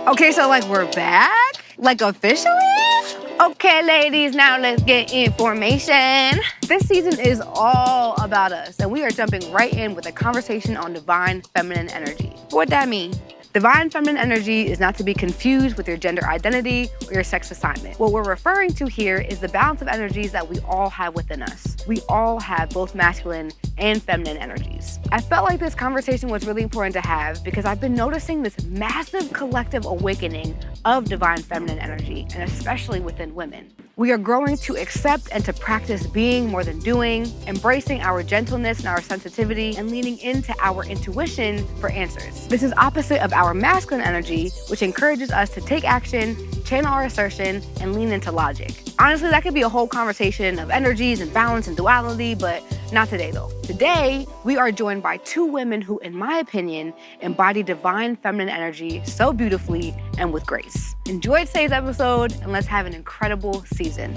Okay, so like we're back? Like officially? Okay, ladies, now let's get information. This season is all about us, and we are jumping right in with a conversation on divine feminine energy. What that mean? Divine feminine energy is not to be confused with your gender identity or your sex assignment. What we're referring to here is the balance of energies that we all have within us. We all have both masculine and feminine energies. I felt like this conversation was really important to have because I've been noticing this massive collective awakening of divine feminine energy, and especially within women. We are growing to accept and to practice being more than doing, embracing our gentleness and our sensitivity, and leaning into our intuition for answers. This is opposite of our masculine energy, which encourages us to take action, channel our assertion, and lean into logic. Honestly, that could be a whole conversation of energies and balance and duality, but not today though. Today, we are joined by two women who, in my opinion, embody divine feminine energy so beautifully and with grace. Enjoy today's episode, and let's have an incredible season.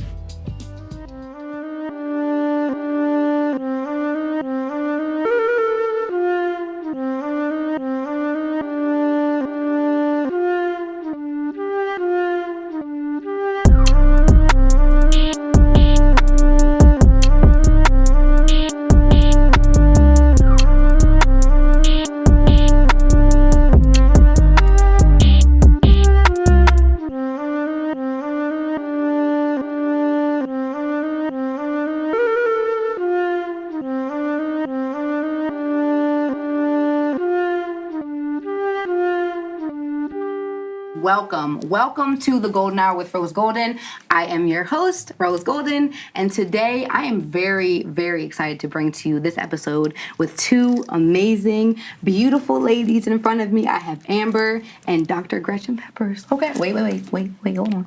Welcome to the Golden Hour with Rose Golden. I am your host, Rose Golden, and today I am very, very excited to bring to you this episode with two amazing, beautiful ladies in front of me. I have Ambyr and Dr. Gretchen Peppers. Okay, wait, hold on.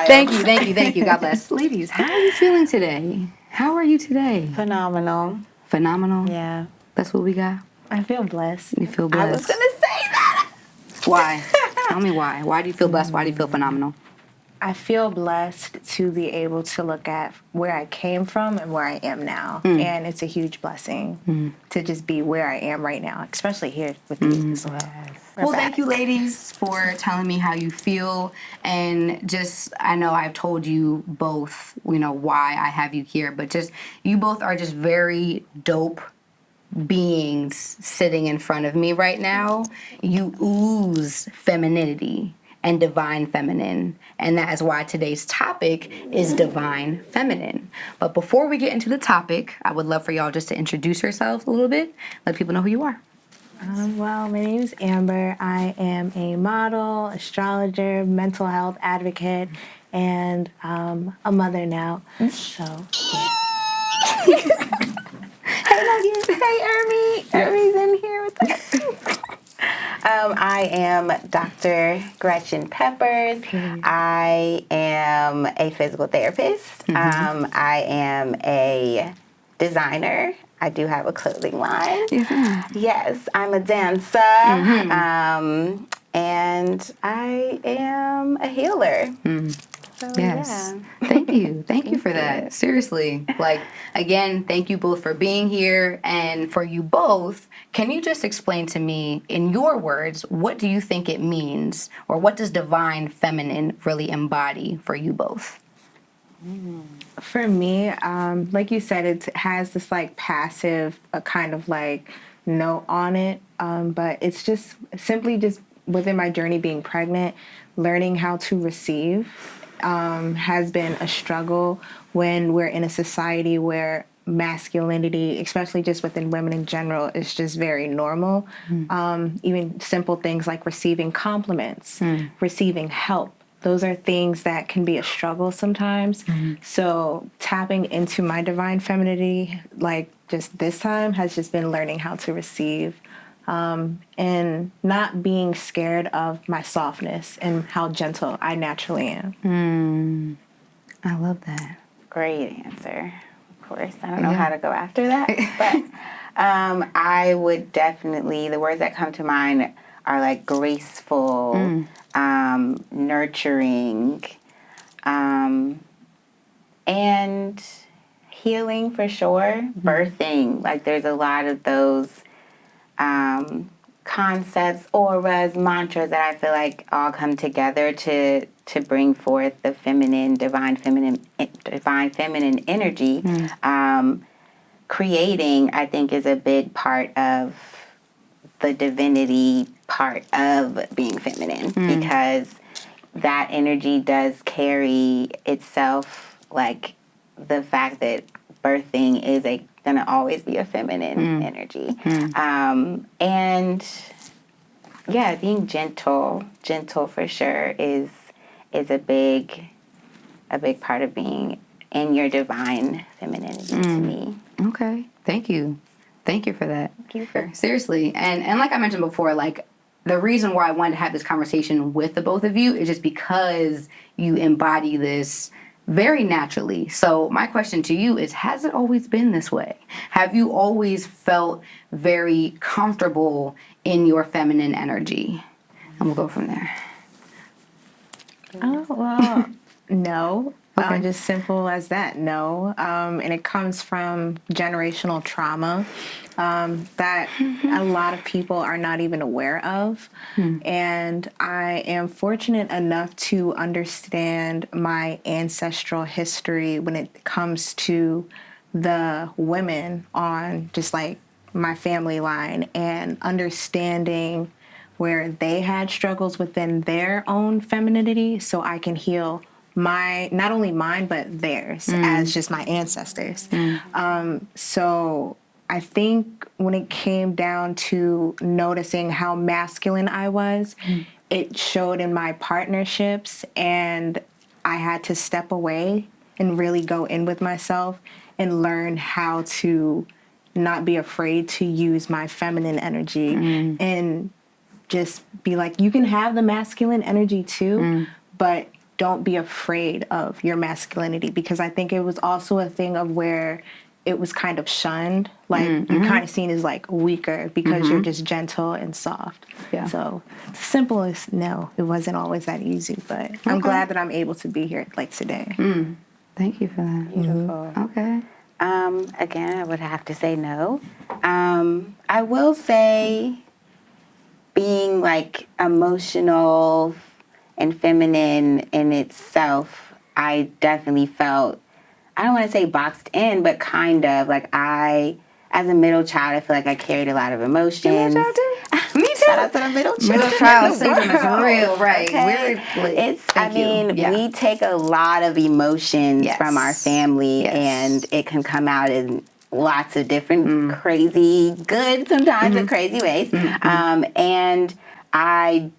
Thank you. God bless. Ladies, how are you feeling today? How are you today? Phenomenal. Yeah. That's what we got? I feel blessed. You feel blessed? I was going to say that. Why? Tell me why. Why do you feel blessed? Why do you feel phenomenal? I feel blessed to be able to look at where I came from and where I am now. And it's a huge blessing to just be where I am right now, especially here with you as well. Well, thank you, ladies, for telling me how you feel. And just, I know I've told you both, why I have you here, but just, you both are just very dope beings sitting in front of me right now. You ooze femininity and divine feminine, and that is why today's topic is divine feminine. But before we get into the topic, I would love for y'all just to introduce yourselves a little bit, let people know who you are. Well, my name is Ambyr. I am a model, astrologer, mental health advocate, and a mother now. So, yeah. Hey, Nugget. Hey, Ermi. Ermi's in here with us. I am Dr. Gretchen Peppers. I am a physical therapist. I am a designer. I do have a clothing line. Yes, I'm a dancer. And I am a healer. So, yes. Yeah. Thank you for that. Seriously. Again, thank you both for being here. And for you both, can you just explain to me, in your words, what do you think it means? Or what does divine feminine really embody for you both? For me, like you said, it has this passive kind of note on it. But it's just simply just within my journey being pregnant, learning how to receive has been a struggle when we're in a society where masculinity, especially just within women in general, is just very normal. Even simple things like receiving compliments, receiving help. Those are things that can be a struggle sometimes. So tapping into my divine femininity, just this time, has just been learning how to receive and not being scared of my softness and how gentle I naturally am. I love that. Great answer. Of course, I don't know how to go after that, but I would definitely, the words that come to mind are graceful, nurturing, and healing for sure. Birthing, there's a lot of those concepts, auras, mantras that I feel like all come together to bring forth the divine feminine energy. Creating, I think, is a big part of the divinity part of being feminine, because that energy does carry itself, like the fact that birthing is gonna always be a feminine energy. And yeah, being gentle for sure is a big part of being in your divine femininity to me. Okay. Thank you. Thank you for that. Thank you. Seriously. And like I mentioned before, like the reason why I wanted to have this conversation with the both of you is just because you embody this very naturally. So my question to you is, has it always been this way? Have you always felt very comfortable in your feminine energy? And we'll go from there. Oh, well, no. Okay. Just simple as that, no. And it comes from generational trauma that a lot of people are not even aware of. And I am fortunate enough to understand my ancestral history when it comes to the women on just like my family line, and understanding where they had struggles within their own femininity, so I can heal not only mine but theirs as just my ancestors. So I think when it came down to noticing how masculine I was, it showed in my partnerships, and I had to step away and really go in with myself and learn how to not be afraid to use my feminine energy and just be like, you can have the masculine energy too, but don't be afraid of your masculinity, because I think it was also a thing of where it was kind of shunned. Like you're kind of seen as like weaker because you're just gentle and soft. Yeah. So it's simple as no, it wasn't always that easy, but I'm glad that I'm able to be here like today. Thank you for that. Beautiful. Okay. Again, I would have to say no. I will say being like emotional and feminine in itself, I definitely felt, I don't want to say boxed in, but kind of like as a middle child, I feel like I carried a lot of emotions. Me too. Shout out to the middle children. Middle child in the syndrome is world. real, right? Okay. We take a lot of emotions from our family, and it can come out in lots of different crazy, good sometimes, and crazy ways. And I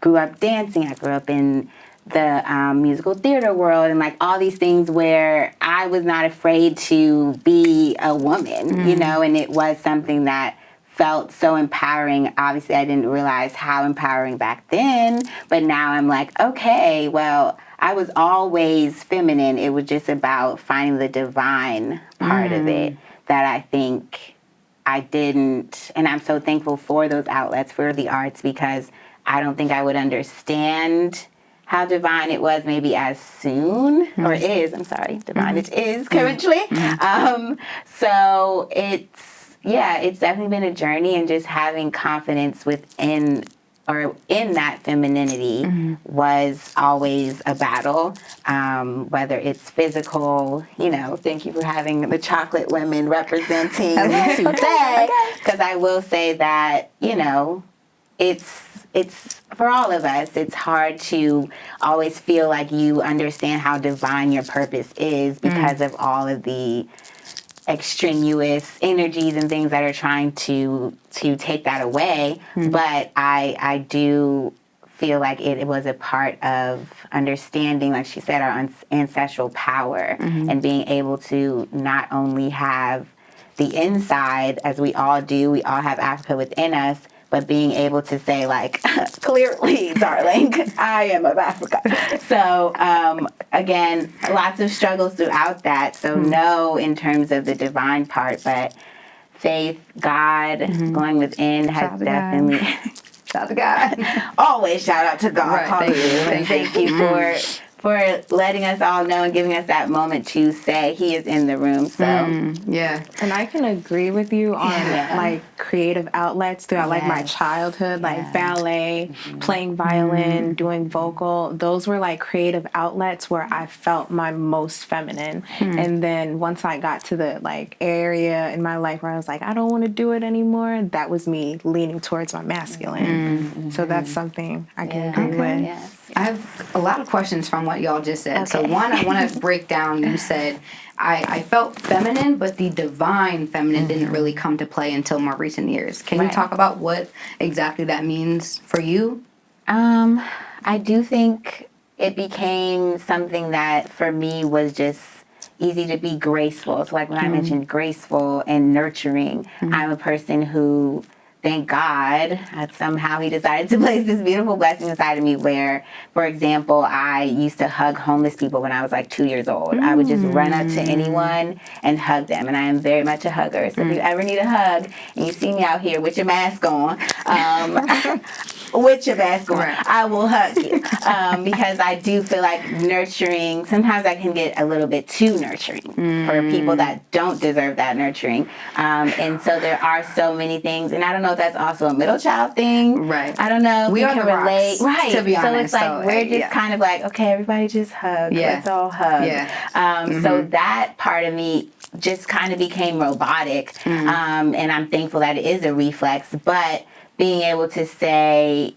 grew up dancing. I grew up in the musical theater world, and like all these things where I was not afraid to be a woman, you know, and it was something that felt so empowering. Obviously, I didn't realize how empowering back then, but now I'm like, okay, well, I was always feminine. It was just about finding the divine part of it that I think I didn't, and I'm so thankful for those outlets, for the arts, because I don't think I would understand how divine it was maybe as soon, or is, I'm sorry, divine it is currently. So it's definitely been a journey, and just having confidence within or in that femininity was always a battle, whether it's physical, you know, thank you for having the chocolate women representing today, because I will say that, you know, it's for all of us, it's hard to always feel like you understand how divine your purpose is because of all of the extraneous energies and things that are trying to take that away. But I do feel like it was a part of understanding, like she said, our ancestral power, and being able to not only have the inside, as we all do, we all have Africa within us, but being able to say, like, clearly, darling, I am of Africa. So, again, lots of struggles throughout that. So, no, in terms of the divine part, but faith, God, going within has definitely... Shout out to God. Always shout out to God. Right, thank you. Thank you for letting us all know and giving us that moment to say he is in the room. So Yeah. And I can agree with you on like creative outlets throughout like my childhood, like ballet, playing violin, doing vocal. Those were like creative outlets where I felt my most feminine. And then once I got to the like area in my life where I was like, I don't want to do it anymore, that was me leaning towards my masculine. So that's something I can agree with. Yes. I have a lot of questions from what y'all just said. So one, I want to break down, you said, I felt feminine, but the divine feminine didn't really come to play until more recent years. Can you talk about what exactly that means for you? I do think it became something that for me was just easy to be graceful. So like when I mentioned graceful and nurturing, I'm a person who, thank God, somehow he decided to place this beautiful blessing inside of me where, for example, I used to hug homeless people when I was like 2 years old. I would just run up to anyone and hug them. And I am very much a hugger. So if you ever need a hug and you see me out here with your mask on, I will hug you. Because I do feel like nurturing, sometimes I can get a little bit too nurturing for people that don't deserve that nurturing. And so there are so many things, and I don't know if that's also a middle child thing. Right. I don't know if We are can the relate. rocks, Right. to be so honest, it's like so, we're just kind of like, okay, everybody just hug. Yeah. Let's all hug. Yeah. So that part of me just kind of became robotic. And I'm thankful that it is a reflex, but being able to say,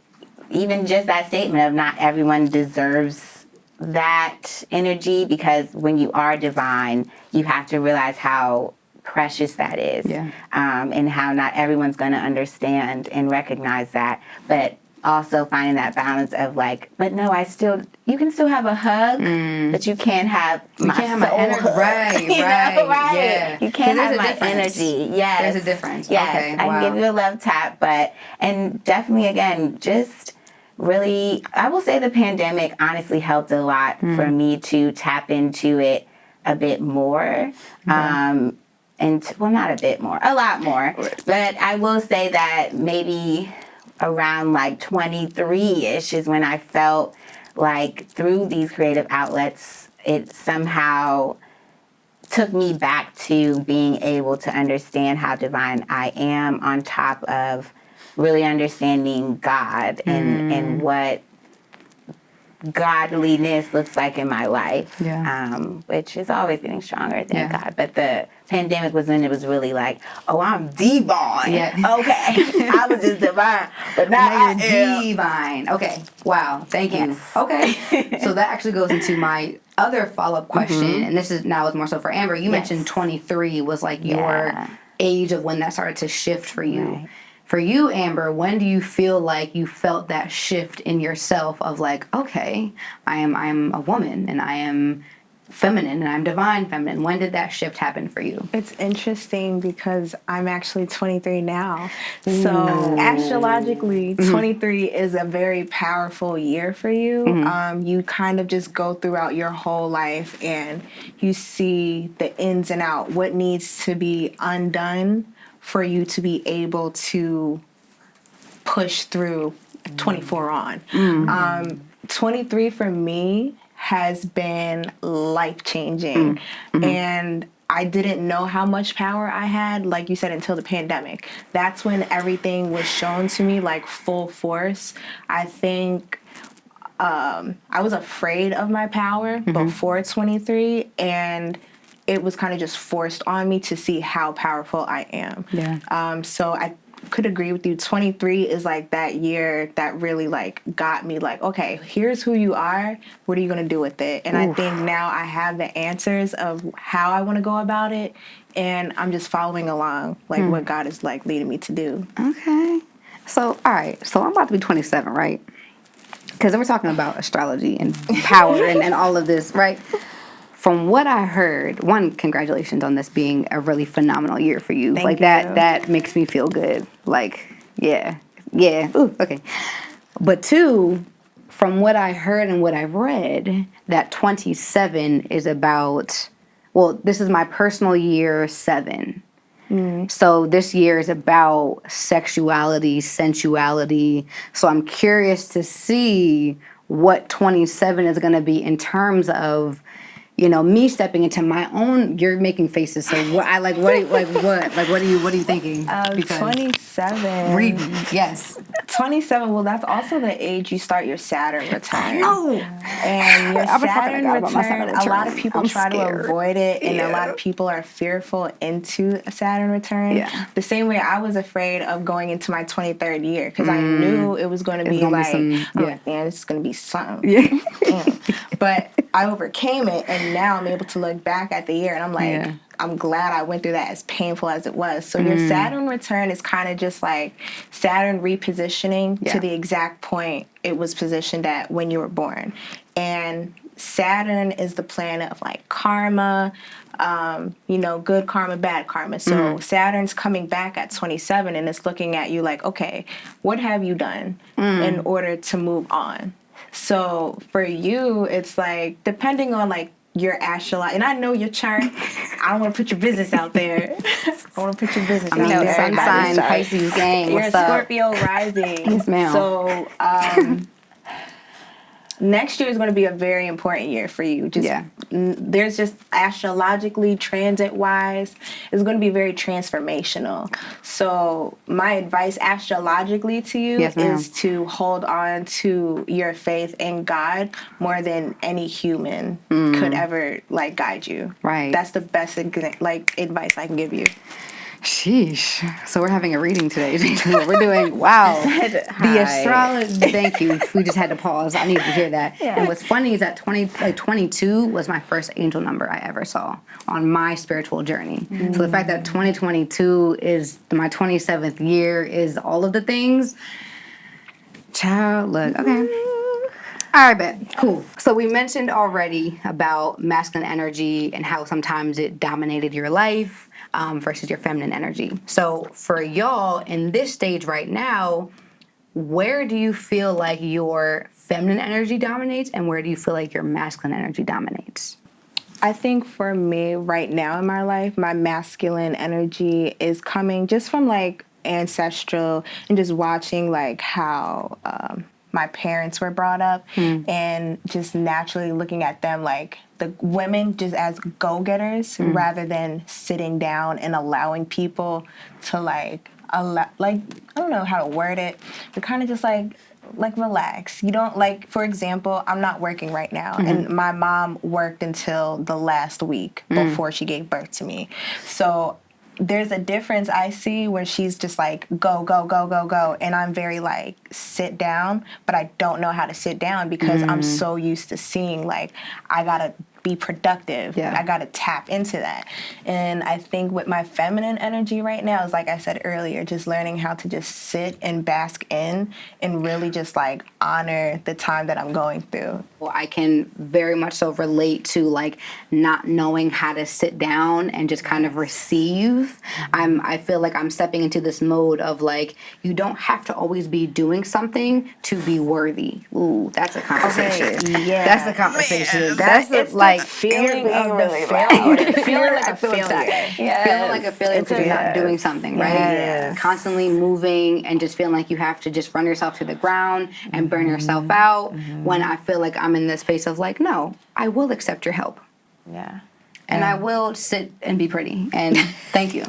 even just that statement of not everyone deserves that energy, because when you are divine, you have to realize how precious that is. And how not everyone's going to understand and recognize that. But also finding that balance of like, but no, you can still have a hug, but you can't have my energy. Right, yeah. You can't have my energy. Yes. There's a difference. Yes. Okay, I can give you a love tap, and definitely, again, just really, I will say the pandemic honestly helped a lot for me to tap into it a bit more. Not a bit more, a lot more. But I will say that maybe around like 23-ish is when I felt like through these creative outlets, it somehow took me back to being able to understand how divine I am, on top of really understanding God and what godliness looks like in my life, which is always getting stronger, thank God. But the pandemic was when it was really like, oh, I'm divine. Okay, I was just divine, but now you're divine. Okay, wow, thank you. Okay, so that actually goes into my other follow-up question, and this is more so for Amber. You mentioned 23 was like your age of when that started to shift for you. For you, Amber, when do you feel like you felt that shift in yourself of like, okay, I am a woman and I am feminine and I'm divine feminine? When did that shift happen for you? It's interesting because I'm actually 23 now. So astrologically, 23 is a very powerful year for you. You kind of just go throughout your whole life and you see the ins and out, what needs to be undone for you to be able to push through 24 on. 23 for me has been life-changing. And I didn't know how much power I had, like you said, until the pandemic. That's when everything was shown to me like full force. I think I was afraid of my power before 23, and it was kind of just forced on me to see how powerful I am. So I could agree with you. 23 is like that year that really like got me like, okay, here's who you are. What are you going to do with it? And I think now I have the answers of how I want to go about it. And I'm just following along like what God is like leading me to do. Okay. So, all right. So I'm about to be 27, right? Because we're talking about astrology and power and all of this, right? From what I heard, one, congratulations on this being a really phenomenal year for you. Thank you. That makes me feel good. Like, yeah. Ooh, okay. But two, from what I heard and what I've read, that 27 is about, well, this is my personal year 7. So this year is about sexuality, sensuality. So I'm curious to see what 27 is going to be in terms of, me stepping into my own. You're making faces. So what? What are you thinking? Because 27. read me. Yes. 27. Well, that's also the age you start your Saturn return. No. And your I've been talking Saturn to God about my return, Saturn a lot of return. people I'm try to scared. avoid it, and a lot Yeah. of people are fearful into a Saturn return. Yeah. The same way I was afraid of going into my 23rd year because I knew it was going to be gonna be like, some- I'm yeah. like, man, this is going to be something. Yeah. But I overcame it, and now I'm able to look back at the year, and I'm like, Yeah. I'm glad I went through that, as painful as it was. So your Saturn return is kind of just like Saturn repositioning Yeah. to the exact point it was positioned at when you were born. And Saturn is the planet of like karma, good karma, bad karma. So Saturn's coming back at 27 and it's looking at you like, okay, what have you done in order to move on? So for you, it's like, depending on like your astrology, and I know your chart. I don't want to put your business out there. I want to put your business out there. Sun Everybody's sign, chart. Pisces gang. You're a What's up? Scorpio rising. Yes, ma'am. So next year is going to be a very important year for you. There's just astrologically, transit-wise, it's going to be very transformational. So my advice astrologically to you Yes, ma'am. is to hold on to your faith in God more than any human could ever like guide you. Right. That's the best advice I can give you. Sheesh. So we're having a reading today. We're doing, wow. The astrology. Thank you. We just had to pause. I needed to hear that. Yeah. And what's funny is that 22 was my first angel number I ever saw on my spiritual journey. So the fact that 2022 is my 27th year is all of the things. Child, look, okay. All right, bet. Cool. So we mentioned already about masculine energy and how sometimes it dominated your life versus your feminine energy. So for y'all in this stage right now, where do you feel like your feminine energy dominates and where do you feel like your masculine energy dominates? I think for me right now in my life, my masculine energy is coming just from like ancestral and just watching like how my parents were brought up and just naturally looking at them like the women just as go-getters rather than sitting down and allowing people to I don't know how to word it, but kind of just like relax. You don't for example, I'm not working right now and my mom worked until the last week before she gave birth to me. So there's a difference I see where she's just like, go, go, go, go, go. And I'm very like, sit down, but I don't know how to sit down because I'm so used to seeing like, I gotta be productive. Yeah. I gotta tap into that. And I think with my feminine energy right now is like I said earlier, just learning how to just sit and bask in and really just like honor the time that I'm going through. Well, I can very much so relate to like not knowing how to sit down and just kind of receive. I feel like I'm stepping into this mode of like, you don't have to always be doing something to be worthy. Ooh, that's a conversation. Okay, yeah. That's a conversation. Man, that's it's like feeling of the really failure. Feeling like a feeling failure. Feeling like a failure because you're not doing something, right? Yes. Constantly moving and just feeling like you have to just run yourself to the ground and burn yourself out when I feel like I'm in this space of like, no, I will accept your help. Yeah. And I will sit and be pretty. And thank you.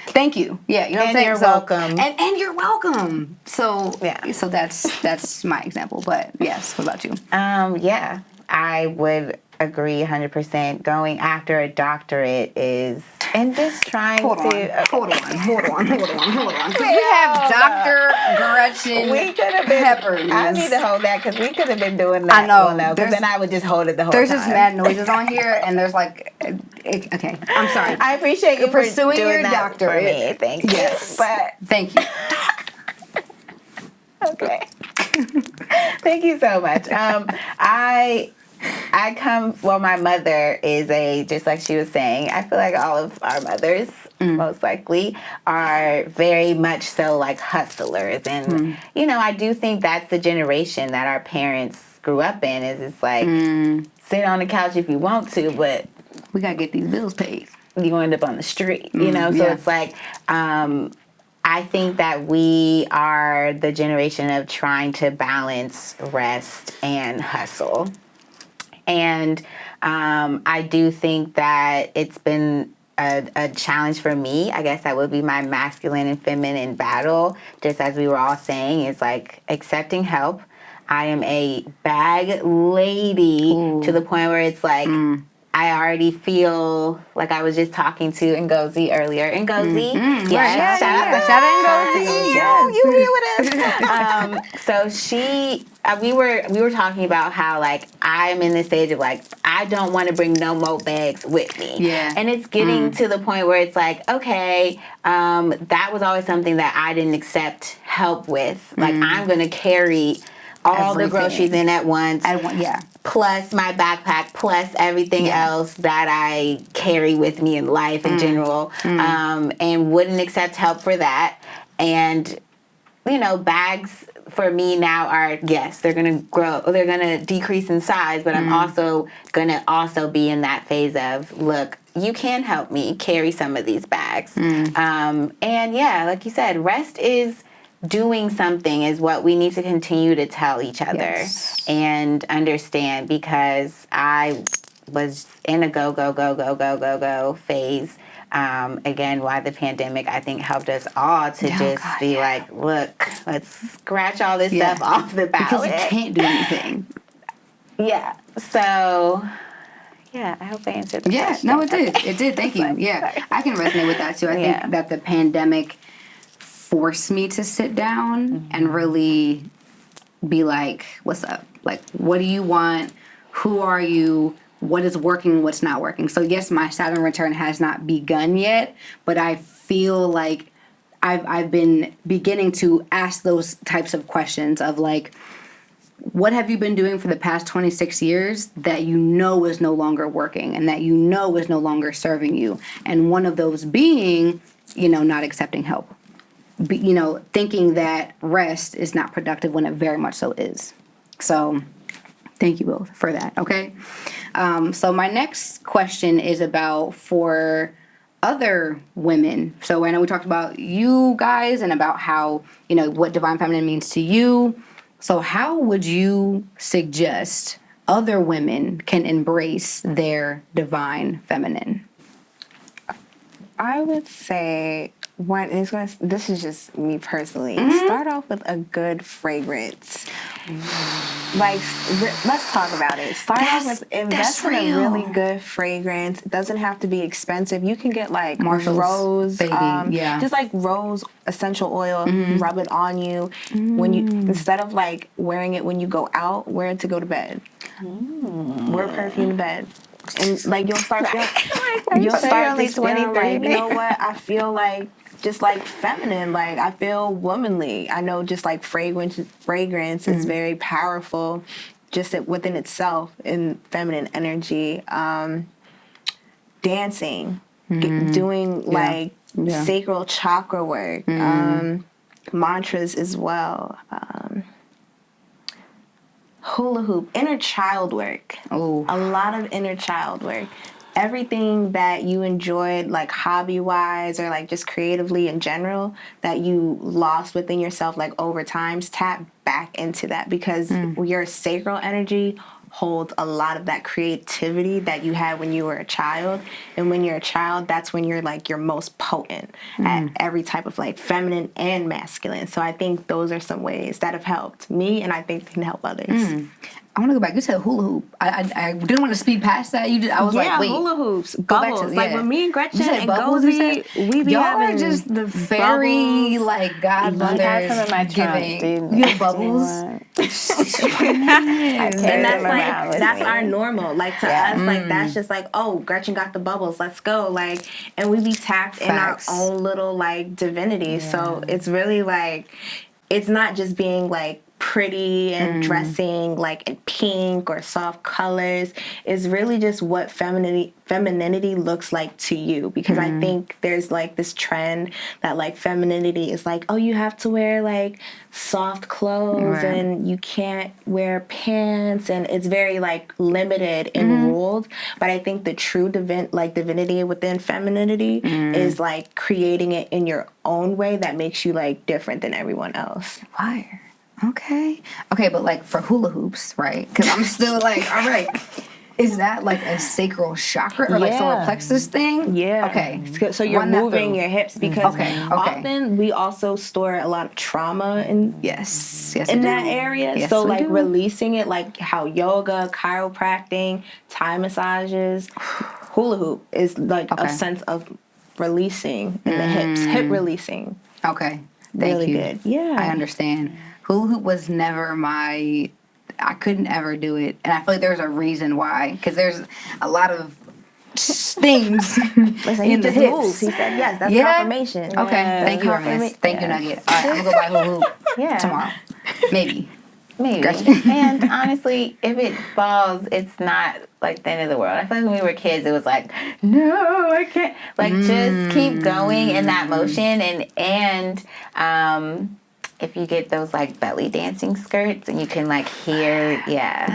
Thank you. Yeah, you know what I'm saying? You're welcome. And you're welcome. So Yeah. So that's my example. But yes, what about you? Yeah, I would agree 100%. Going after a doctorate is, and just trying Hold on. to. Hold on. We have Dr. Gretchen We could have been. Peppers. I need to hold that because we could have been doing that. I know. Because then I would just hold it the whole There's time. just mad noises on here, and there's like, okay, I'm sorry. I appreciate you Pursuing for doing your that for doctorate. me. Thank you. Yes. But Thank you. okay. Thank you so much. My mother is just like she was saying, I feel like all of our mothers, most likely, are very much so like hustlers. And, I do think that's the generation that our parents grew up in, is it's like, sit on the couch if you want to, but We gotta get these bills paid. you end up on the street, So it's like, I think that we are the generation of trying to balance rest and hustle. And I do think that it's been a challenge for me. I guess that would be my masculine and feminine battle. Just as we were all saying, it's like accepting help. I am a bag lady to the point where it's like, I already feel like I was just talking to Ngozi earlier. Ngozi, yes, shout out to Ngozi. You here with us? So we were talking about how like I'm in this stage of like I don't want to bring no more bags with me. Yeah, and it's getting to the point where it's like, okay, that was always something that I didn't accept help with. Like I'm gonna carry all the groceries in at once. Plus my backpack, plus everything else that I carry with me in life in general, and wouldn't accept help for that. And, you know, bags for me now are, yes, they're going to grow, they're going to decrease in size, but I'm also going to also be in that phase of, look, you can help me carry some of these bags. And yeah, like you said, rest is doing something is what we need to continue to tell each other and understand, because I was in a go phase. Again, why the pandemic, I think, helped us all to be like, look, let's scratch all this stuff off the ballot. Because you can't do anything. So, I hope I answered the question. No, it did. It did. Thank you. Yeah, I can resonate with that, too. I think that the pandemic forced me to sit down and really be like, what's up? Like, what do you want? Who are you? What is working? What's not working? So yes, my Saturn return has not begun yet, but I feel like I've been beginning to ask those types of questions of like, what have you been doing for the past 26 years that you know is no longer working and that you know is no longer serving you? And one of those being, you know, not accepting help. You know, thinking that rest is not productive when it very much so is. So thank you both for that, okay? So my next question is about for other women. So I know we talked about you guys and about how, you know, what divine feminine means to you. So how would you suggest other women can embrace their divine feminine? I would say this is just me personally. Start off with a good fragrance. Like, let's talk about it. Start off with invest in a really good fragrance. It doesn't have to be expensive. You can get like Marshall's rose, baby. just like rose essential oil. Rub it on you when you instead of like wearing it when you go out. Wear it to go to bed. Wear perfume to bed. And like you'll start feeling, you'll start just feeling like, you know what? I feel like just like feminine. Like I feel womanly. I know just like fragrance is very powerful, just within itself in feminine energy. Dancing, doing like sacral chakra work, mantras as well. Hula hoop, inner child work. A lot of inner child work. Everything that you enjoyed, like hobby-wise or like just creatively in general, that you lost within yourself, like over time, tap back into that, because your sacral energy holds a lot of that creativity that you had when you were a child. And when you're a child, that's when you're like your most potent at every type of like feminine and masculine. So I think those are some ways that have helped me, and I think can help others. I want to go back. You said hula hoop. I didn't want to speed past that. I was like, wait. Hula hoops, bubbles. Like when me and Gretchen and bubbles, Gozy, we be y'all having are just the very bubbles. Like godmothers. I have some in my trunk. You have bubbles. And that's like that's our normal. Like to us, like that's just like, oh, Gretchen got the bubbles. Let's go. Like, and we be tapped in our own little like divinity. So it's really like, it's not just being like pretty and dressing like in pink or soft colors is really just what femininity looks like to you, because I think there's like this trend that like femininity is like, oh, you have to wear like soft clothes and you can't wear pants, and it's very like limited and ruled. But I think the true divinity within femininity is like creating it in your own way that makes you like different than everyone else. Fire. Okay, but like for hula hoops, right? Because I'm still like, all right, is that like a sacral chakra or like solar plexus thing? Yeah. Okay. So you're moving your hips because often we also store a lot of trauma in that area. Yes, so we like do. releasing it, like how yoga, chiropractic, Thai massages, hula hoop is like a sense of releasing in the hips, hip releasing. Okay. Thank Really you. good. Yeah. I understand. Hula hoop was never I couldn't ever do it. And I feel like there's a reason why. Because there's a lot of things in the hips. Moves. He said yes. That's confirmation. Okay. Thank you, Reminisce. Thank you, Nugget. All right, I'm going to go buy hula hoop tomorrow. Maybe. Gretchen. And honestly, if it falls, it's not like the end of the world. I feel like when we were kids, it was like, no, I can't. Like, just keep going in that motion. And if you get those like belly dancing skirts, and you can like hear,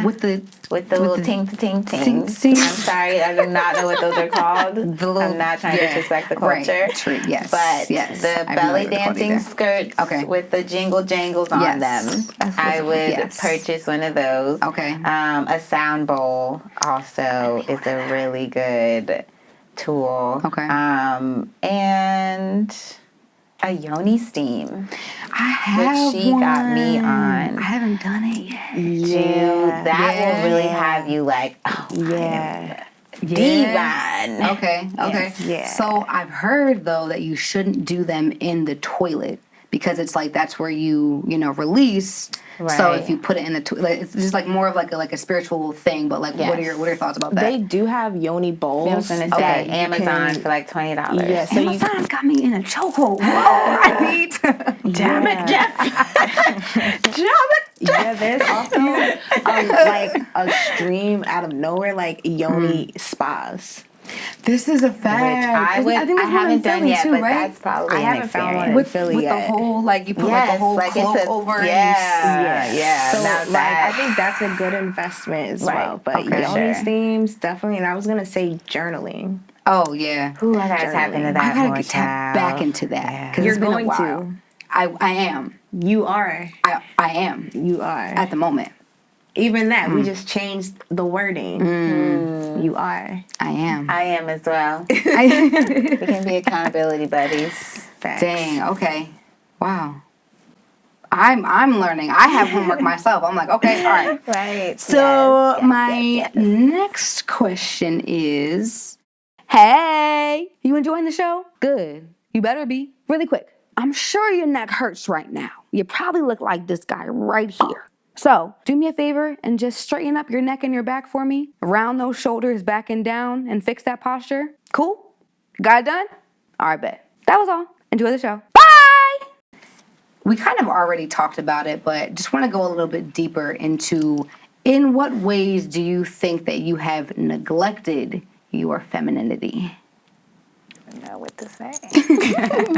with the little ting ting ting. I'm sorry, I do not know what those are called. I'm not trying to disrespect the culture. Right. Yes. But the belly dancing skirts with the jingle jangles on them, I would purchase one of those. Okay. A sound bowl also is a really good tool. Okay. And a yoni steam. I have which she got me on. I haven't done it yet. Dude, that will really have you like, divine. Okay. Yeah. So I've heard though that you shouldn't do them in the toilet because it's like that's where you release. Right. So if you put it in the toilet, it's just like more of like a spiritual thing. But like, what are your thoughts about that? They do have yoni bowls. I was gonna say Amazon for like $20. Yeah, so Amazon's got me in a chokehold. Whoa, I need to. Damn it, Jeff. Yeah, there's also like a stream out of nowhere, like yoni spas. This is a fact. Which I haven't done yet, too, but right? that's probably I an haven't found one experience. in Philly with yet. the whole like you put like a whole cloth over it. Yeah. So Now like I think that's a good investment as well. But yoni steams definitely, and I was gonna say journaling. Oh yeah. Ooh, I gotta tap into that. I gotta tap back into that because You're it's been going a while. to. I am. You are. I am. You are. At the moment. Even that, we just changed the wording. You are. I am. I am as well. We can be accountability buddies. Facts. Dang. Okay. Wow. I'm learning. I have homework myself. I'm like, okay, all right. Right. So my next question is, hey, you enjoying the show? Good. You better be. Really quick. I'm sure your neck hurts right now. You probably look like this guy right here. So do me a favor and just straighten up your neck and your back for me. Round those shoulders back and down and fix that posture. Cool? Got it done? All right, bet. That was all. Enjoy the show. Bye! We kind of already talked about it, but just want to go a little bit deeper into in what ways do you think that you have neglected your femininity? I don't know what to say.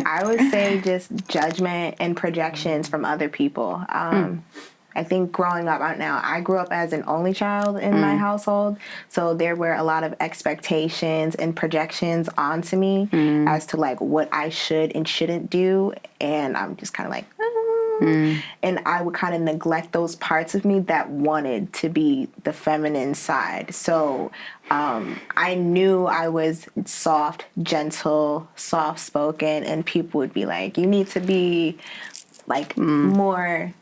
I would say just judgment and projections from other people. I think growing up, I grew up as an only child in my household, so there were a lot of expectations and projections onto me as to like what I should and shouldn't do, and I'm just kind of like, and I would kind of neglect those parts of me that wanted to be the feminine side. So I knew I was soft, gentle, soft-spoken, and people would be like, you need to be like more...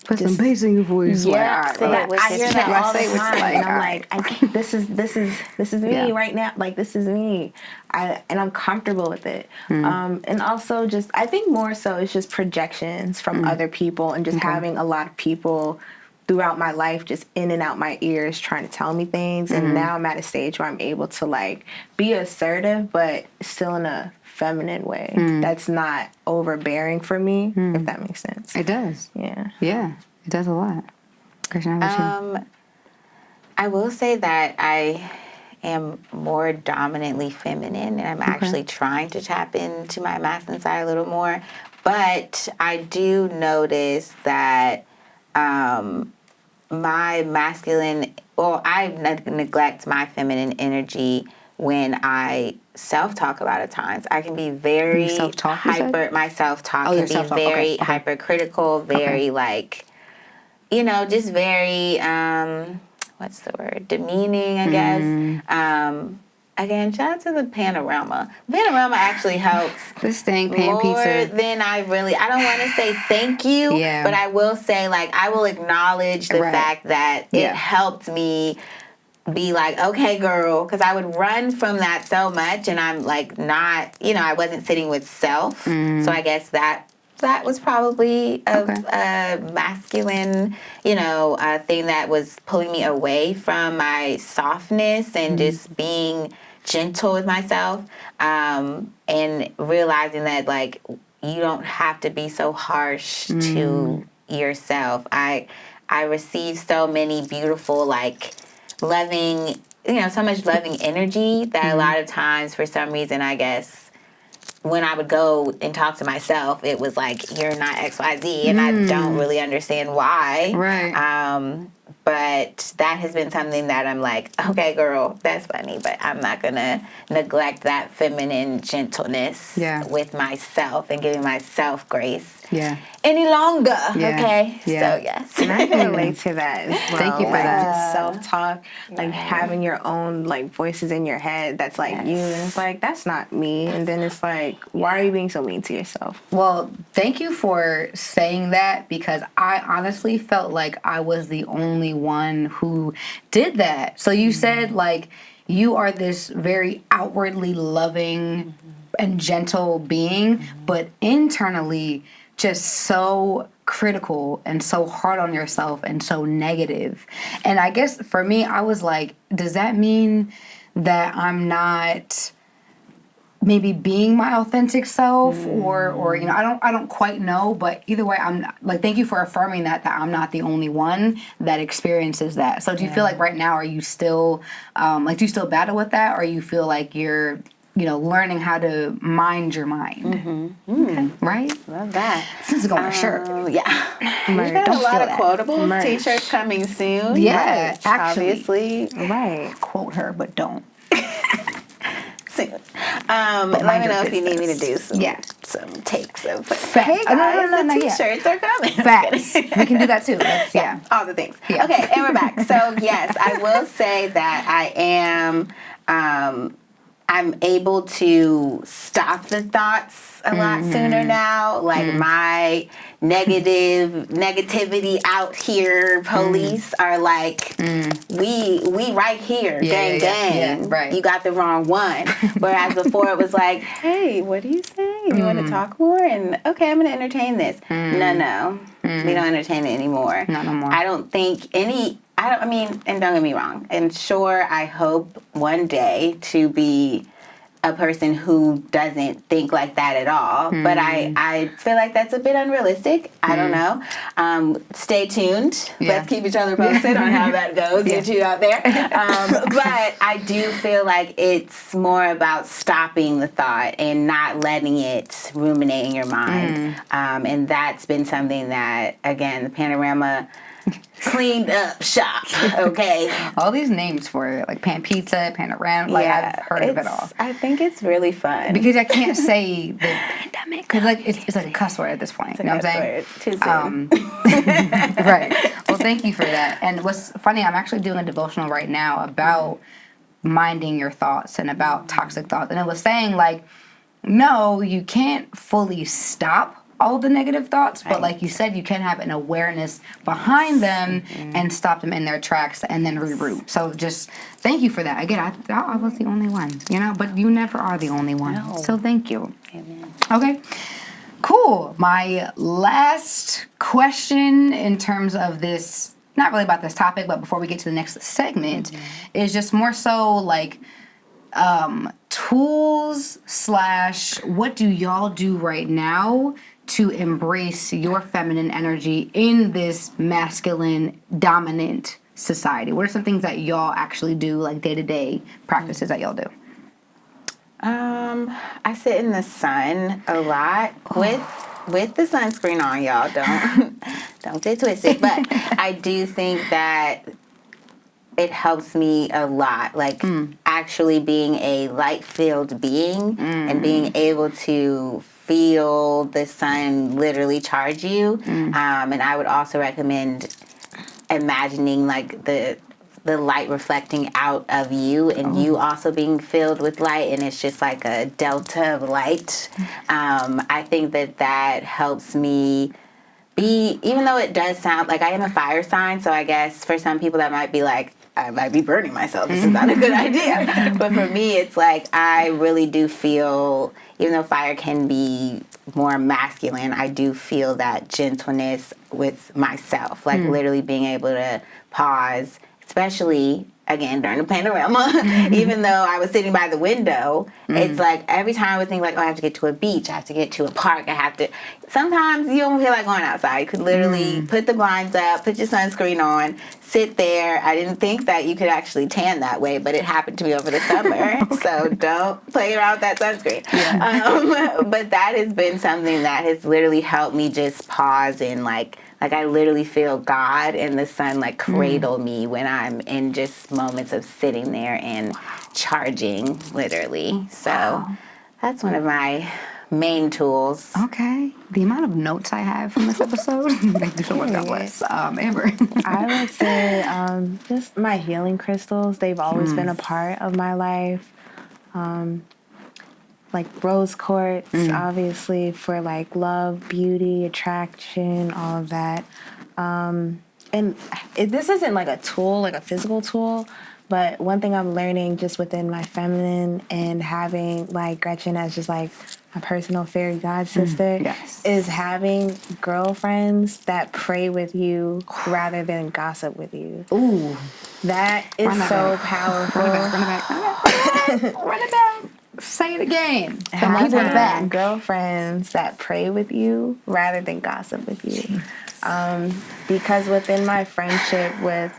Put some bass in your voice. Yeah, I hear that all the time, and I'm like, this is me right now. Like this is me, and I'm comfortable with it. And also, just I think more so it's just projections from other people, and just having a lot of people throughout my life just in and out my ears trying to tell me things. And now I'm at a stage where I'm able to like be assertive, but still in a feminine way that's not overbearing for me, if that makes sense. It does. Yeah. Yeah. It does a lot. Gretchen, how about you? I will say that I am more dominantly feminine, and I'm actually trying to tap into my masculine side a little more. But I do notice that my masculine, well, I neglect my feminine energy when I self-talk a lot of times. I can be very self-talk, you said? my self-talk Oh, can your be self-talk. very Okay. hypercritical, very like, just very, what's the word? Demeaning, I guess. Again, shout out to the panorama. Panorama actually helps This thing, pan more pizza. than I don't want to say thank you, Yeah. but I will say, like, I will acknowledge the fact that it helped me be like, okay, girl, because I would run from that so much, and I'm like not, I wasn't sitting with self. So I guess that was probably a masculine, thing that was pulling me away from my softness and just being gentle with myself, and realizing that, like, you don't have to be so harsh to yourself. I received so many beautiful, like, loving, so much loving energy that a lot of times, for some reason, I guess, when I would go and talk to myself, it was like, you're not XYZ, and I don't really understand why. Right. But that has been something that I'm like, okay, girl, that's funny, but I'm not going to neglect that feminine gentleness with myself and giving myself grace any longer. Okay? Yeah. So, yes. And I can relate to that as well. Thank you for that. Self-talk, like having your own like voices in your head that's like you, and it's like, that's not me. And then it's like, why are you being so mean to yourself? Well, thank you for saying that, because I honestly felt like I was the only one who did that. So you said, like, you are this very outwardly loving and gentle being, but internally just so critical and so hard on yourself and so negative. And I guess for me, I was like, does that mean that I'm not maybe being my authentic self, or I don't quite know, but either way, I'm like, thank you for affirming that I'm not the only one that experiences that. So do you feel like right now, are you still do you still battle with that, or you feel like you're learning how to mind your mind? Okay. Right? Love that. This is going to shirt. Yeah. We've got a lot of quotables t-shirts coming soon. Yeah, actually. Obviously. Right. Quote her, but don't. Soon. Let me know if you need me to do some takes of hey guys, the t-shirts are coming. Facts. We can do that too. All the things. Yeah. Okay, and we're back. So yes, I will say that I am I'm able to stop the thoughts a lot sooner now. Like my negativity out here police are like, we right here, gang. Yeah, right. You got the wrong one. Whereas before it was like, hey, what are you saying? You want to talk more? And okay, I'm going to entertain this. No. We don't entertain it anymore. Not no more. I don't think I mean, and don't get me wrong. And sure, I hope one day to be a person who doesn't think like that at all. But I feel like that's a bit unrealistic. I don't know. Stay tuned. Let's keep each other posted on how that goes, you two out there. But I do feel like it's more about stopping the thought and not letting it ruminate in your mind. And that's been something that, again, the Panorama cleaned up shop, okay? All these names for it, like pan pizza, panorama, like I've heard of it all. I think it's really fun. Because I can't say the pandemic, because like it's like a cuss word at this point. You know what I'm saying? Too soon. Right. Well, thank you for that. And what's funny, I'm actually doing a devotional right now about minding your thoughts and about toxic thoughts. And it was saying, like, no, you can't fully stop all the negative thoughts, but like you said, you can have an awareness behind them and stop them in their tracks and then reroute. So just thank you for that. Again, I was the only one, but you never are the only one. No. So thank you. Amen. Okay. Cool. My last question in terms of this, not really about this topic, but before we get to the next segment, is just more so like tools / what do y'all do right now to embrace your feminine energy in this masculine dominant society? What are some things that y'all actually do, like day-to-day practices that y'all do? I sit in the sun a lot with the sunscreen on, y'all. Don't get twisted. But I do think that it helps me a lot. Like actually being a light-filled being and being able to feel the sun literally charge you. And I would also recommend imagining like the light reflecting out of you and you also being filled with light, and it's just like a delta of light. I think that helps me be, even though it does sound like I am a fire sign, so I guess for some people that might be like, I might be burning myself, this is not a good idea. But for me, it's like I really do feel, even though fire can be more masculine, I do feel that gentleness with myself, like literally being able to pause, especially again during the panorama. Even though I was sitting by the window, it's like every time I would think like, oh, I have to get to a beach, I have to get to a park, I have to. Sometimes you don't feel like going outside. You could literally put the blinds up, put your sunscreen on, sit there. I didn't think that you could actually tan that way, but it happened to me over the summer. So don't play around with that sunscreen. But that has been something that has literally helped me just pause and like I literally feel God and the sun like cradle me when I'm in just moments of sitting there and charging, literally. So that's one of my main tools. Okay. The amount of notes I have from this episode. Thank you so much. God bless. Amber. I would say just my healing crystals. They've always been a part of my life. Like rose quartz, obviously, for like love, beauty, attraction, all of that. And this isn't like a tool, like a physical tool, but one thing I'm learning just within my feminine and having like Gretchen as just like a personal fairy god sister is having girlfriends that pray with you rather than gossip with you. Ooh. That is so powerful. Run it back. Say it again. Having girlfriends that pray with you rather than gossip with you. Because within my friendship with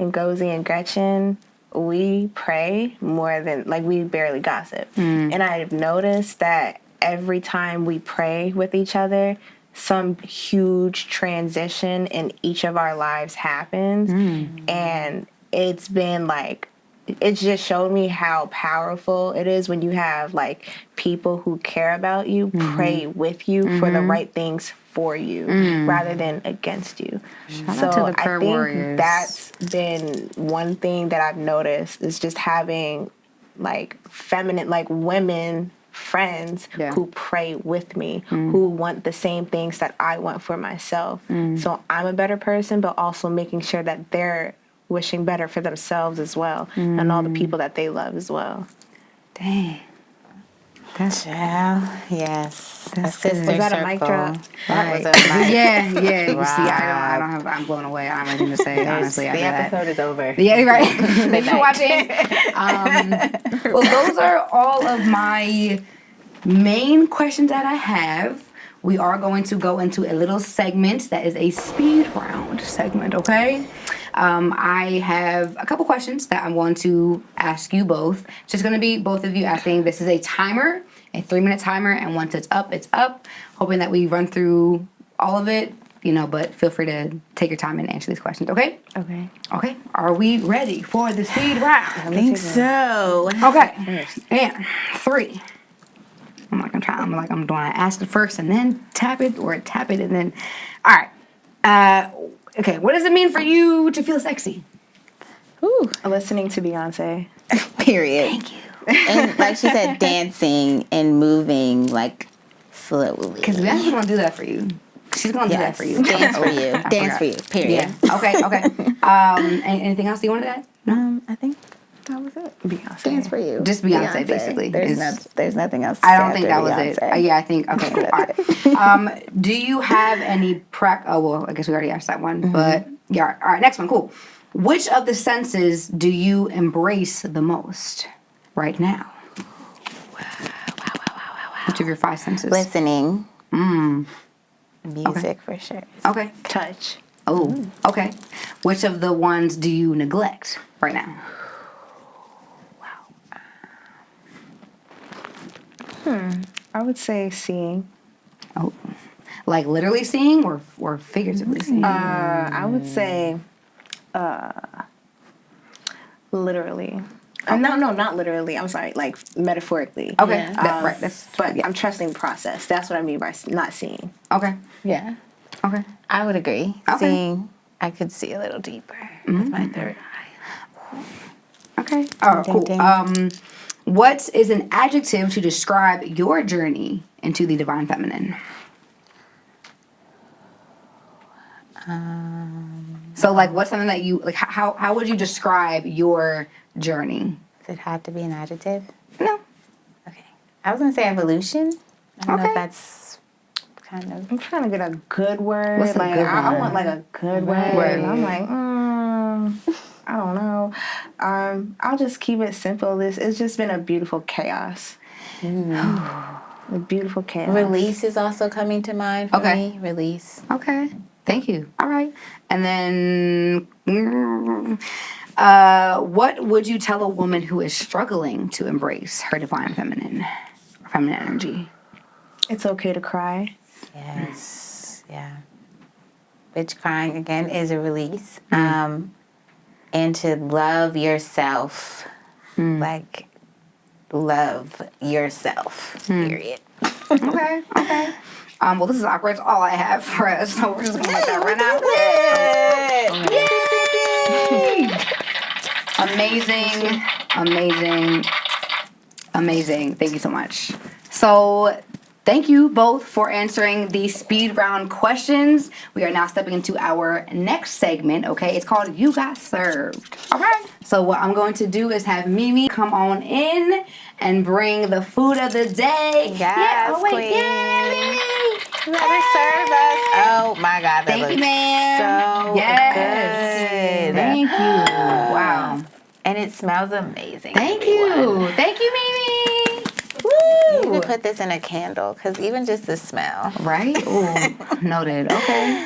Ngozi and Gretchen, we pray more than, like, we barely gossip. And I've noticed that every time we pray with each other, some huge transition in each of our lives happens. And it's been like, it's just showed me how powerful it is when you have like people who care about you, pray with you for the right things for you rather than against you. Shout out to the prayer warriors. That's been one thing that I've noticed is just having like feminine, like women friends who pray with me, who want the same things that I want for myself. So I'm a better person, but also making sure that they're wishing better for themselves as well and all the people that they love as well. Dang. That's yes. That's a sister Was that circle. a mic drop? That was a mic Yeah. You drop. see, I don't have. I'm blown away. I don't have anything to say. Honestly, The after that. episode is over. Yeah, right. Thank you for watching. Well, those are all of my main questions that I have. We are going to go into a little segment that is a speed round segment, okay? I have a couple questions that I'm going to ask you both. It's just going to be both of you asking. This is a timer, a 3-minute timer, and once it's up, it's up. Hoping that we run through all of it, but feel free to take your time and answer these questions, okay? Okay. Are we ready for the speed round? I think so. Okay. And 3. I'm doing I ask it first and then tap it, or tap it and then. All right. Okay. What does it mean for you to feel sexy? Ooh, listening to Beyonce. Period. Thank you. And like she said, dancing and moving like slowly. Because Beyonce's gonna do that for you. She's gonna do that for you. Dance for you. Dance for you. Period. Yeah. Okay. Anything else you wanted to add? No. I think that was it. Beyonce. Dance for you. Just Beyonce. Basically. There's nothing else. I don't think that was it. Yeah, I think. Okay. Cool. All right. Do you have any Oh well, I guess we already asked that one. But yeah. All right. Next one. Cool. Which of the senses do you embrace the most right now? Wow. Which of your 5 senses? Listening. Music for sure. Okay. Touch. Oh, okay. Which of the ones do you neglect right now? I would say seeing. Oh, like literally seeing or figuratively seeing? I would say literally. No, not literally. I'm sorry, like metaphorically. Okay, Yeah. right. But I'm trusting the process. That's what I mean by not seeing. Okay, Yeah. okay. I would agree. Okay. Seeing, I could see a little deeper with my third eye. Okay. Oh, Ding, cool. ding. What is an adjective to describe your journey into the divine feminine? So, like, what's something that you like? How would you describe your journey? Does it have to be an adjective? No. Okay. I was gonna say evolution. I don't know Okay. if that's kind of. I'm trying to get a good word. What's a like good I word? want like a good word. And I'm like, I don't know. I'll just keep it simple. It's just been a beautiful chaos. A beautiful chaos. Release is also coming to mind for Okay. me. Release. Okay. Thank you. All right. And then, what would you tell a woman who is struggling to embrace her divine feminine or feminine energy? It's okay to cry. Yes. Yeah. Which crying again is a release. And to love yourself. Like love yourself. Period. Okay. Okay. Well, this is awkward. It's all I have for us, so we're just gonna let that run out. Amazing, amazing, amazing. Thank you so much. So, thank you both for answering the speed round questions. We are now stepping into our next segment, okay? It's called You Got Served. All right. So, what I'm going to do is have Mimi come on in and bring the food of the day. Yes, Oh, wait. queen. Yeah, Mimi. Never serve us. Oh my God, that Thank looks you, ma'am. so Yes. good. Thank you. Wow. And it smells amazing. Thank everyone. you. Thank you, Mimi. You Woo. could put this in a candle because even just the smell. Right? Ooh, noted. Okay.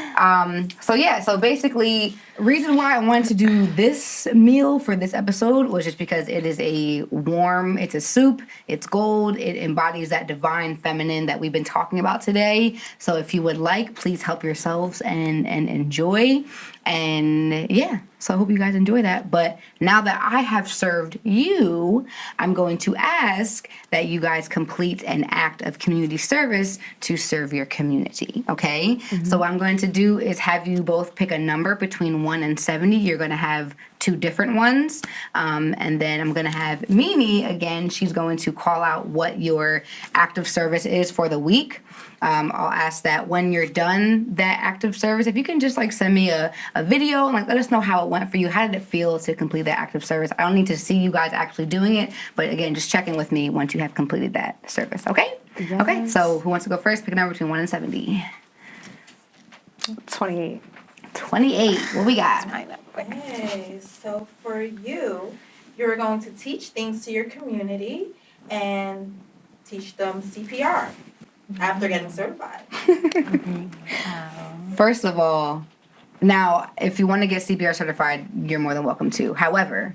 So basically, reason why I wanted to do this meal for this episode was just because it is it's a soup, it's gold, it embodies that divine feminine that we've been talking about today. So if you would like, please help yourselves and enjoy. And yeah, so I hope you guys enjoy that. But now that I have served you, I'm going to ask that you guys complete an act of community service to serve your community, okay? So what I'm going to do is have you both pick a number between 1 and 70. You're going to have 2 different ones. And then I'm going to have Mimi, again, she's going to call out what your act of service is for the week. I'll ask that when you're done that act of service, if you can just like send me a video and like let us know how it went for you. How did it feel to complete that act of service? I don't need to see you guys actually doing it, but again, just check in with me once you have completed that service, okay? Yes. Okay, so who wants to go first? Pick a number between 1 and 70. 28. 28. What we got? Okay, so for you, you're going to teach things to your community and teach them CPR after getting certified. First of all, now, if you want to get CPR certified, you're more than welcome to. However,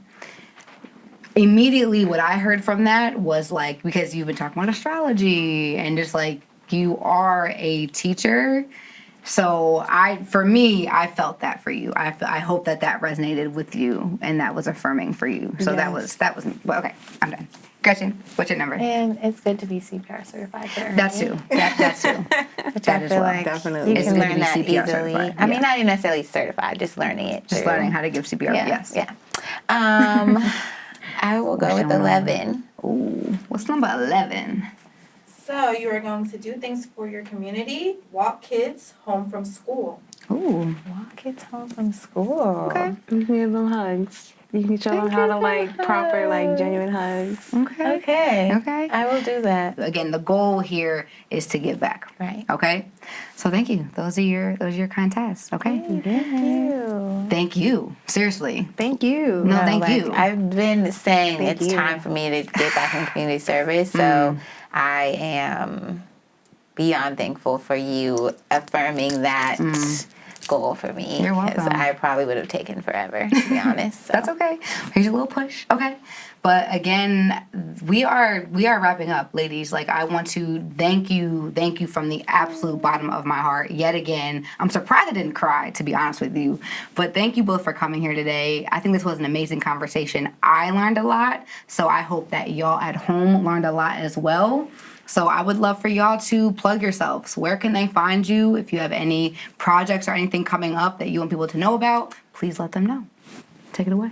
immediately what I heard from that was like, because you've been talking about astrology and just like you are a teacher. So for me, I felt that for you. I hope that resonated with you and that was affirming for you. So Yes. that was, well, okay, I'm done. Gretchen, what's your number? And it's good to be CPR certified. For That's too. That's too. Which That I as feel well. like Definitely. you It's can good to learn be that CPR easily. certified, I mean, yeah. not even necessarily certified, just learning it. Just through- learning how to give CPR, yes. Yeah. I will go with 11. Ooh, what's number 11? So you are going to do things for your community, walk kids home from school. Ooh. Walk kids home from school. Okay. You can give them hugs. You can show them how to like proper, like genuine hugs. Okay. Okay. Okay. I will do that. Again, the goal here is to give back. Right. Okay. So thank you. Those are your kind tasks. Okay. Thank you. Thank you. Seriously. Thank you. No, thank you. I've been saying Thank it's you. time for me to get back in community service, so I am beyond thankful for you affirming that goal for me. You're welcome. 'Cause I probably would have taken forever, to be honest. So. That's okay. Here's a little push. Okay. But again, we are wrapping up, ladies. Like, I want to thank you from the absolute bottom of my heart. Yet again, I'm surprised I didn't cry, to be honest with you. But thank you both for coming here today. I think this was an amazing conversation. I learned a lot, so I hope that y'all at home learned a lot as well. So I would love for y'all to plug yourselves. Where can they find you? If you have any projects or anything coming up that you want people to know about, please let them know. Take it away.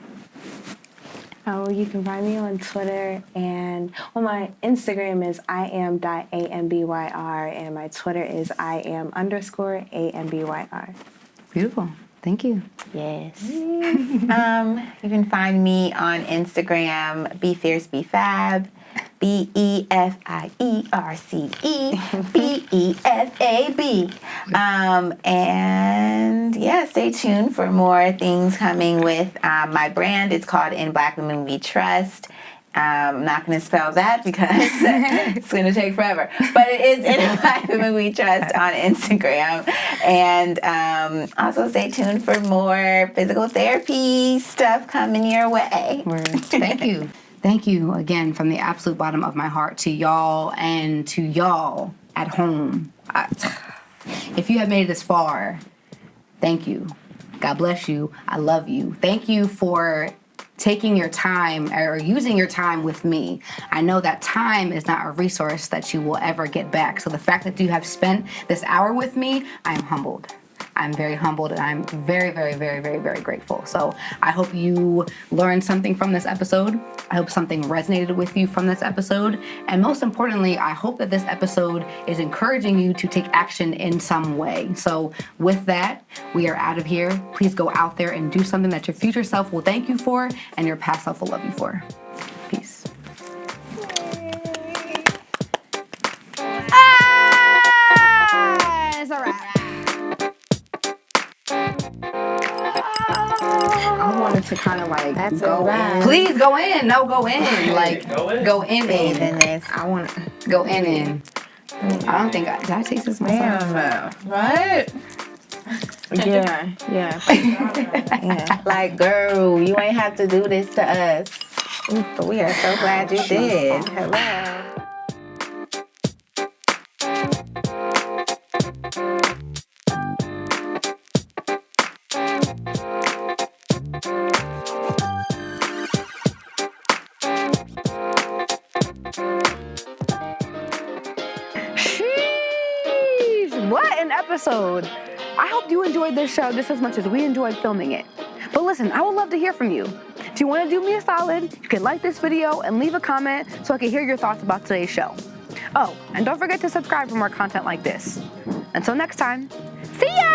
Oh, you can find me on Twitter, and my Instagram is iam.ambyr, and my Twitter is iam_ambyr. Beautiful. Thank you. Yes. You can find me on Instagram, Be Fierce, Be Fab, BEFIERCE and yeah, stay tuned for more things coming with my brand. It's called In Black Women We Trust. I'm not going to spell that because it's going to take forever. But it is In Black Women We Trust on Instagram. And also stay tuned for more physical therapy stuff coming your way. Thank you. Thank you again from the absolute bottom of my heart to y'all and to y'all at home. If you have made it this far, thank you. God bless you. I love you. Thank you for taking your time or using your time with me. I know that time is not a resource that you will ever get back. So the fact that you have spent this hour with me, I am humbled. I'm very humbled, and I'm very, very, very, very, very grateful. So I hope you learned something from this episode. I hope something resonated with you from this episode. And most importantly, I hope that this episode is encouraging you to take action in some way. So with that, we are out of here. Please go out there and do something that your future self will thank you for and your past self will love you for. Peace. It's all right. I wanted to kind of like That's go alright. in. Please go in. No, go in. Like, go in. Even this. I want to. Go in. I don't think did I taste this myself? Right? Yeah. Yeah. Like, girl, you ain't have to do this to us. But we are so glad you did. Hello. Sheesh, what an episode. I hope you enjoyed this show just as much as we enjoyed filming it. But listen, I would love to hear from you. If you want to do me a solid, you can like this video and leave a comment so I can hear your thoughts about today's show. Oh, and don't forget to subscribe for more content like this. Until next time, see ya!